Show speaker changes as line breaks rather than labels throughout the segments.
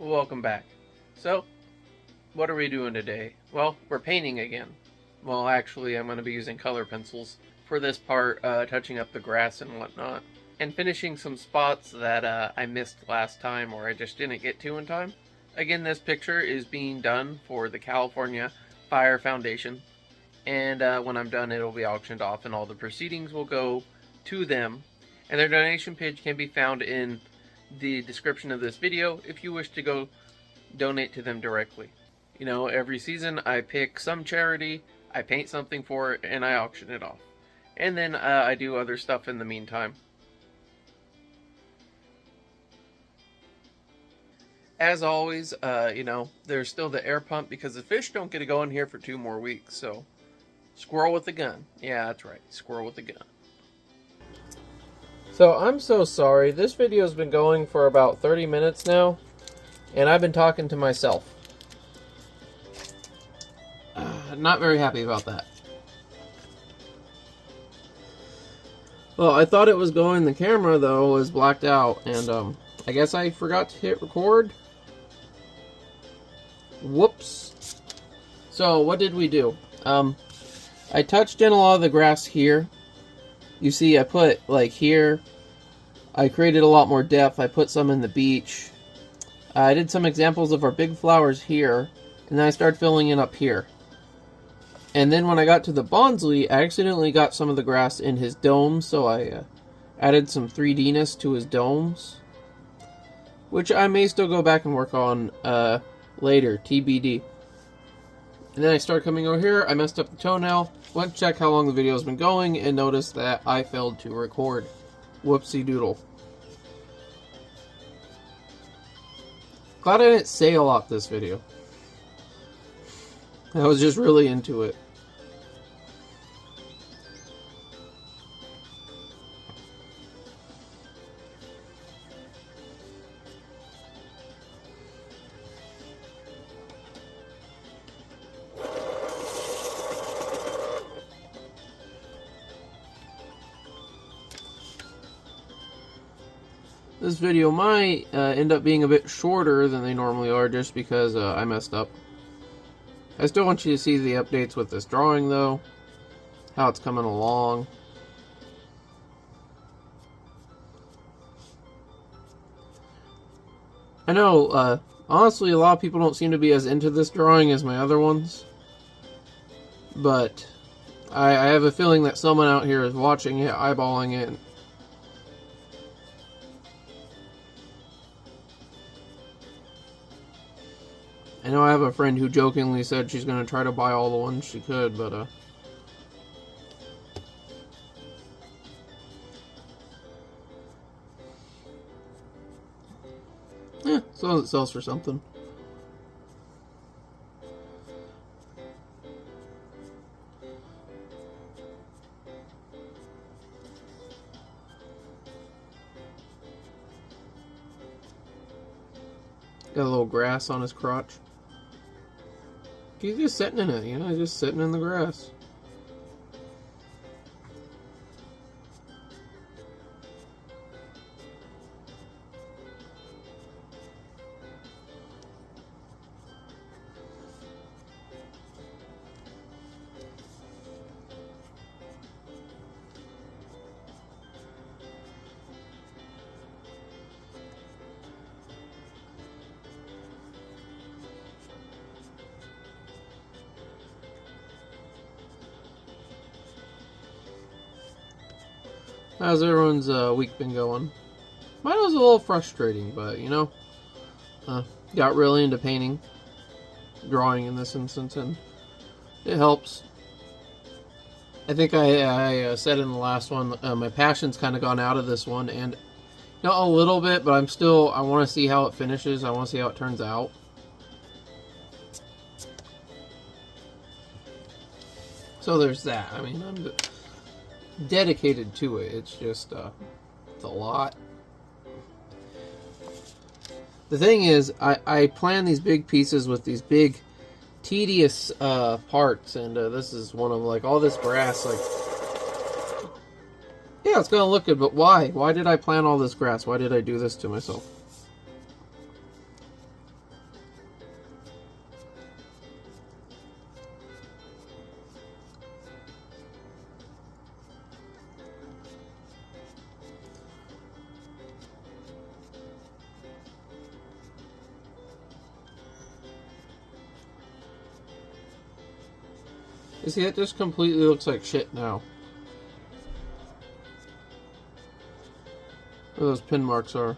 Welcome back. So, what are we doing today? Well, we're painting again. Well, actually, I'm going to be using color pencils for this part, touching up the grass and whatnot, and finishing some spots that I missed last time or I just didn't get to in time. Again, this picture is being done for the California Fire Foundation, and when I'm done, it'll be auctioned off, and all the proceedings will go to them. And their donation page can be found in the description of this video if you wish to go donate to them directly. You know, every season I pick some charity, I paint something for it, and I auction it off. And then I do other stuff in the meantime. As always, there's still the air pump because the fish don't get to go in here for 2 more weeks, so squirrel with a gun. Yeah, that's right, squirrel with a gun. So I'm so sorry, this video's been going for about 30 minutes now, and I've been talking to myself. Not very happy about that. Well, I thought it was going, the camera though was blacked out, and I guess I forgot to hit record. Whoops. So what did we do? I touched in a lot of the grass here. You see, I put, like, here, I created a lot more depth. I put some in the beach. I did some examples of our big flowers here, and then I started filling in up here. And then when I got to the Bonsly, I accidentally got some of the grass in his domes, so I added some 3D-ness to his domes, which I may still go back and work on later, TBD. And then I started coming over here, I messed up the toenail, went to check how long the video has been going, and noticed that I failed to record. Whoopsie doodle. Glad I didn't say a lot this video. I was just really into it. This video might end up being a bit shorter than they normally are just because I messed up. I still want you to see the updates with this drawing though, how it's coming along. I know, honestly, a lot of people don't seem to be as into this drawing as my other ones, but I have a feeling that someone out here is watching it, eyeballing it. I know I have a friend who jokingly said she's going to try to buy all the ones she could, but as long as it sells for something. Got a little grass on his crotch. He's just sitting in it, you know, he's just sitting in the grass. How's everyone's week been going? Mine was a little frustrating, but, you know, got really into painting, drawing in this instance, and it helps. I think I said in the last one, my passion's kind of gone out of this one, and not a little bit, but I want to see how it finishes, I want to see how it turns out. So there's that. I mean, I'm dedicated to it. It's just it's a lot. The thing is, I plan these big pieces with these big tedious parts, and this is one of, like, all this grass, like, yeah, it's gonna look good, but why did I plant all this grass? Why did I do this to myself? You see, it just completely looks like shit now. Where those pin marks are.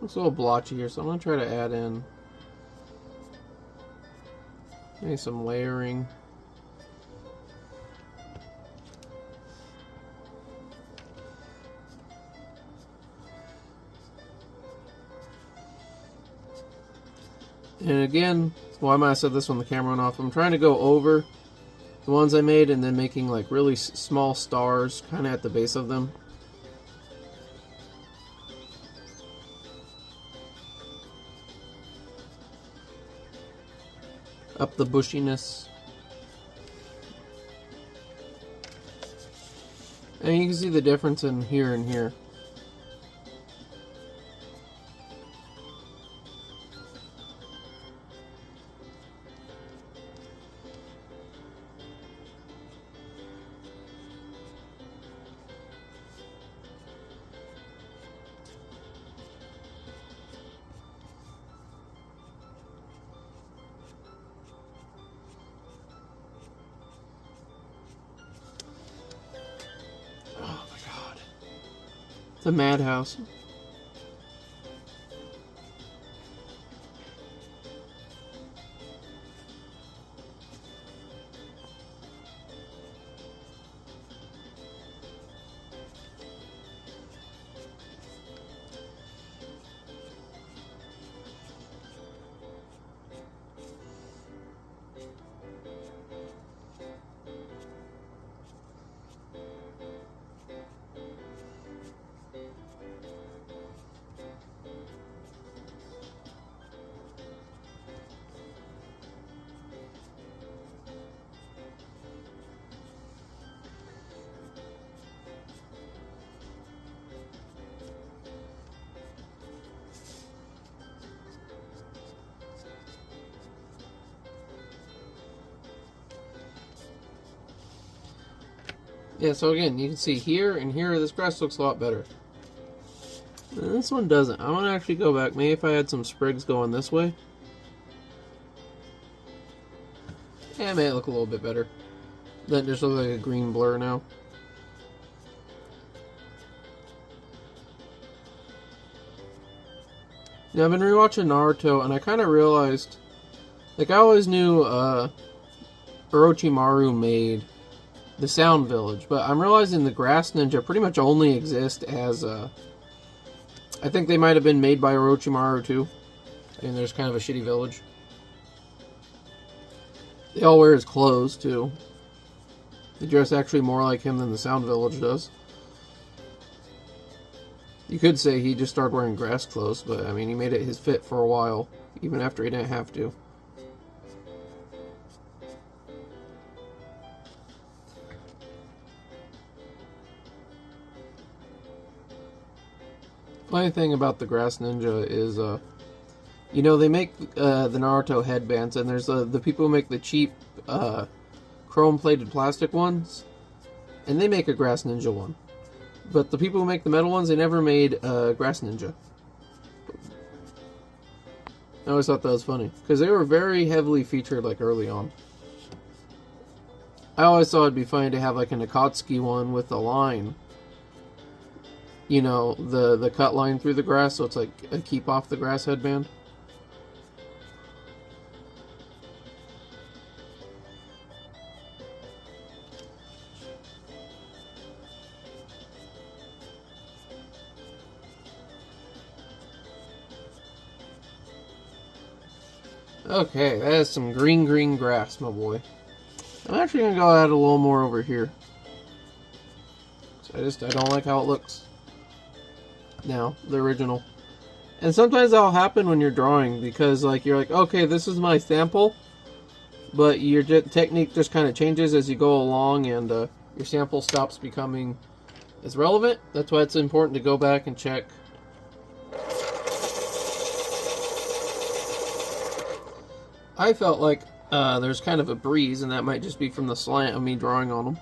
Looks a little blotchy here, so I'm going to try to add in maybe some layering. And again, well, I might have said this when the camera went off, I'm trying to go over the ones I made and then making like really small stars kind of at the base of them. Up the bushiness. And you can see the difference in here and here. The madhouse. Yeah, so again, you can see here and here, this grass looks a lot better. And this one doesn't. I want to actually go back. Maybe if I had some sprigs going this way. Yeah, it may look a little bit better. That just looks like a green blur now. Yeah, I've been rewatching Naruto, and I kind of realized, like, I always knew Orochimaru made the Sound Village, but I'm realizing the Grass Ninja pretty much only exist as I think they might have been made by Orochimaru too, and there's kind of a shitty village. They all wear his clothes too. They dress actually more like him than the Sound Village does. You could say he just started wearing grass clothes, but I mean he made it his fit for a while, even after he didn't have to. Funny thing about the Grass Ninja is, you know, they make the Naruto headbands, and there's the people who make the cheap chrome-plated plastic ones, and they make a Grass Ninja one. But the people who make the metal ones, they never made a Grass Ninja. I always thought that was funny, because they were very heavily featured, like, early on. I always thought it'd be funny to have, like, an Akatsuki one with a line. You know, the cut line through the grass, so it's like a keep off the grass headband. Okay, that is some green grass, my boy. I'm actually going to go add a little more over here. I don't like how it looks. Now, the original. And sometimes that'll happen when you're drawing, because like you're like, okay, this is my sample, but your technique just kind of changes as you go along, and your sample stops becoming as relevant. That's why it's important to go back and check. I felt like there's kind of a breeze, and that might just be from the slant of me drawing on them.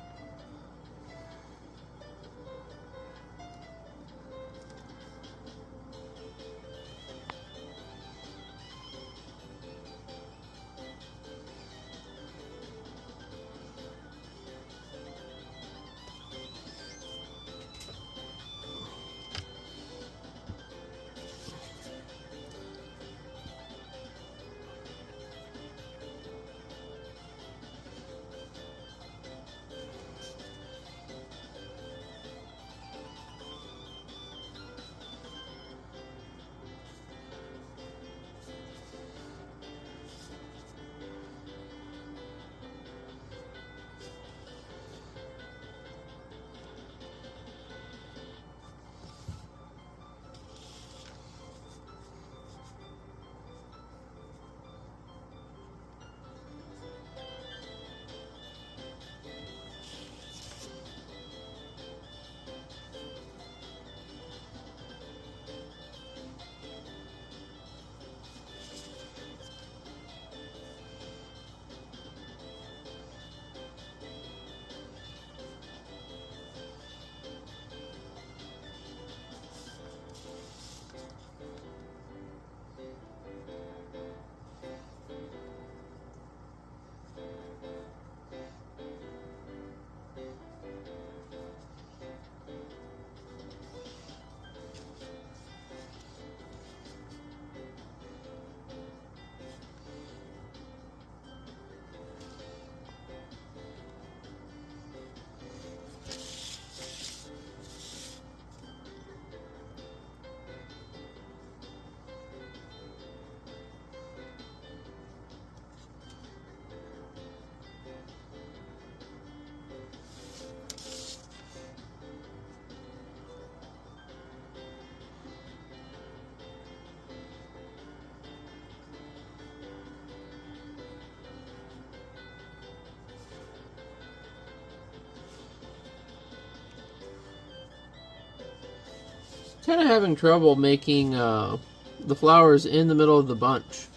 Kind of having trouble making the flowers in the middle of the bunch.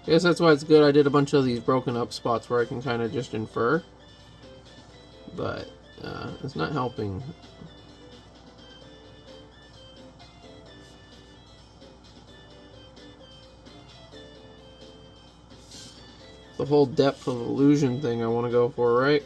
I guess that's why it's good I did a bunch of these broken up spots where I can kind of just infer. But it's not helping. The whole depth of illusion thing I want to go for, right?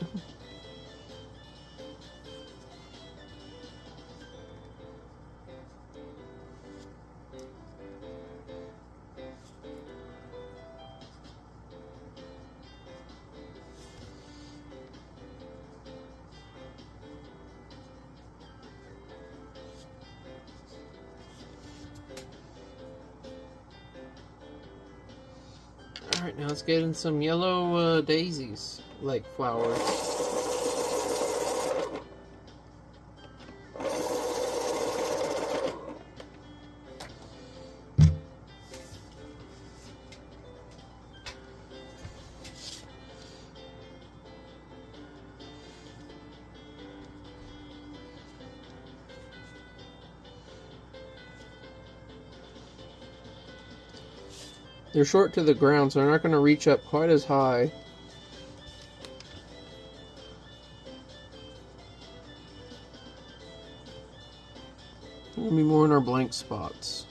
Alright, now let's get in some yellow daisies, like flowers. They're short to the ground, so they're not going to reach up quite as high. We'll be more in our blank spots.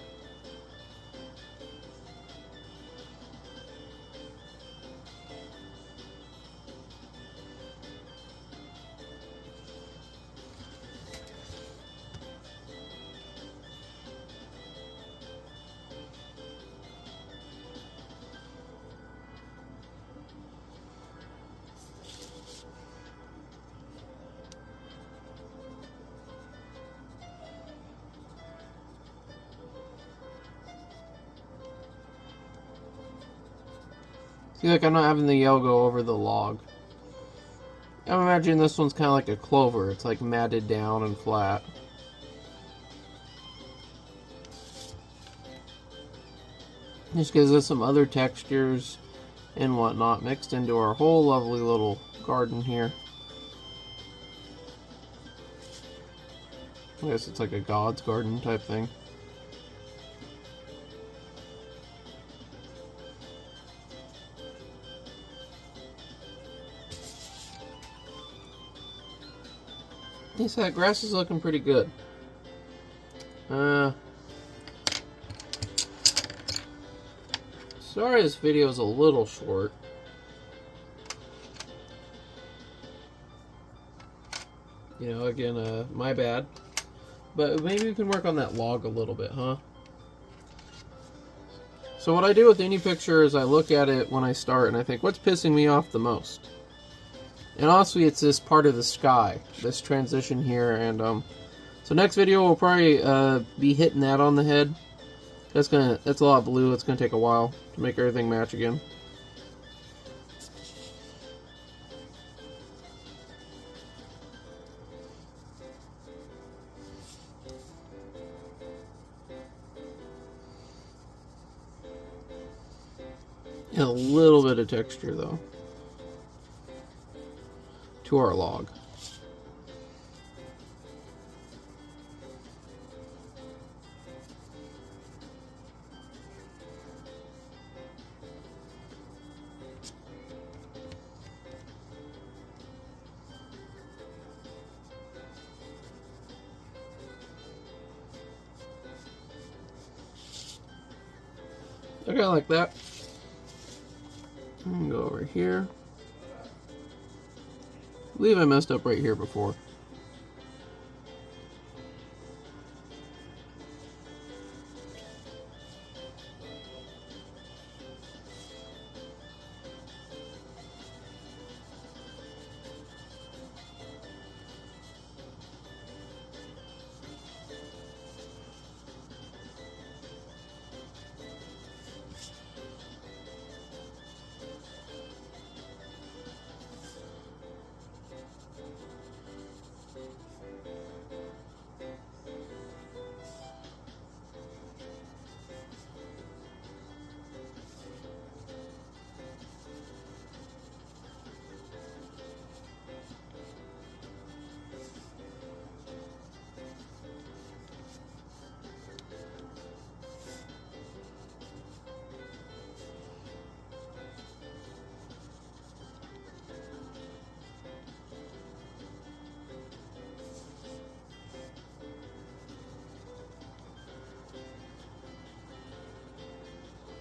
See, like I'm not having the yellow go over the log. I'm imagining this one's kind of like a clover. It's like matted down and flat. Just gives us some other textures and whatnot mixed into our whole lovely little garden here. I guess it's like a God's garden type thing. Yes, that grass is looking pretty good. Sorry this video is a little short. You know, again, my bad. But maybe we can work on that log a little bit, huh? So what I do with any picture is I look at it when I start and I think, what's pissing me off the most? And honestly, it's this part of the sky, this transition here, and so next video we'll probably be hitting that on the head. That's a lot of blue. It's gonna take a while to make everything match again. And a little bit of texture though to our log. Okay, like that. I'm gonna go over here. I believe I messed up right here before.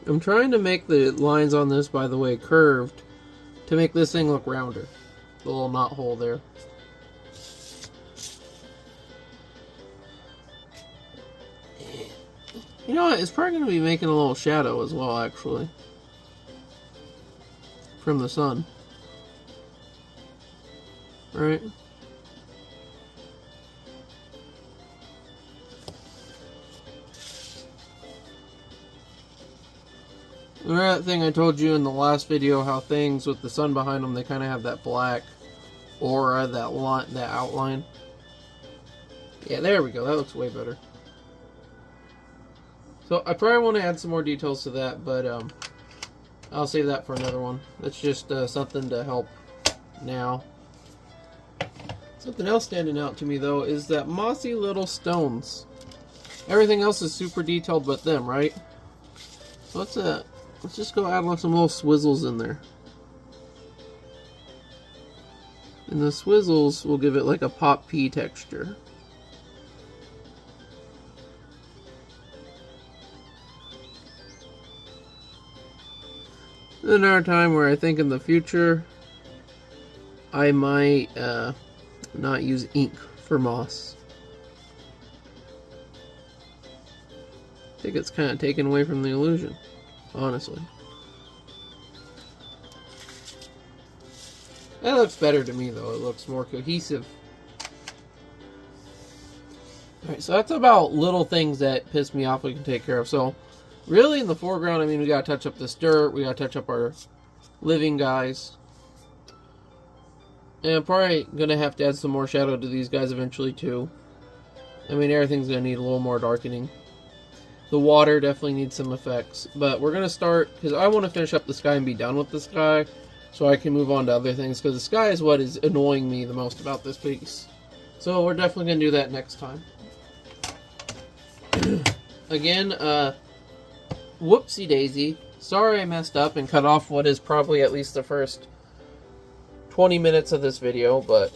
I'm trying to make the lines on this, by the way, curved to make this thing look rounder. The little knot hole there. You know what? It's probably going to be making a little shadow as well, actually. From the sun. Right? Remember that thing I told you in the last video, how things with the sun behind them, they kind of have that black aura, that outline. Yeah, there we go. That looks way better. So I probably want to add some more details to that, but I'll save that for another one. That's just something to help now. Something else standing out to me though is that mossy little stones. Everything else is super detailed but them, right? So let's just go add like some little swizzles in there. And the swizzles will give it like a pop pea texture. Another time where I think in the future I might not use ink for moss. I think it's kind of taken away from the illusion, honestly. That looks better to me though, it looks more cohesive. Alright, so that's about little things that piss me off we can take care of. So, really in the foreground, I mean, we gotta touch up this dirt, we gotta touch up our living guys. And I'm probably gonna have to add some more shadow to these guys eventually too. I mean, everything's gonna need a little more darkening. The water definitely needs some effects. But we're going to start, because I want to finish up the sky and be done with the sky, so I can move on to other things, because the sky is what is annoying me the most about this piece. So we're definitely going to do that next time. Again, whoopsie daisy. Sorry I messed up and cut off what is probably at least the first 20 minutes of this video, but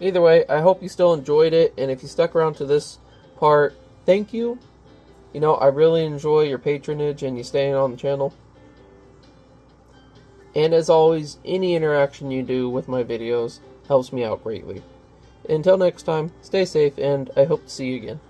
either way, I hope you still enjoyed it, and if you stuck around to this part, thank you. You know, I really enjoy your patronage and you staying on the channel. And as always, any interaction you do with my videos helps me out greatly. Until next time, stay safe, and I hope to see you again.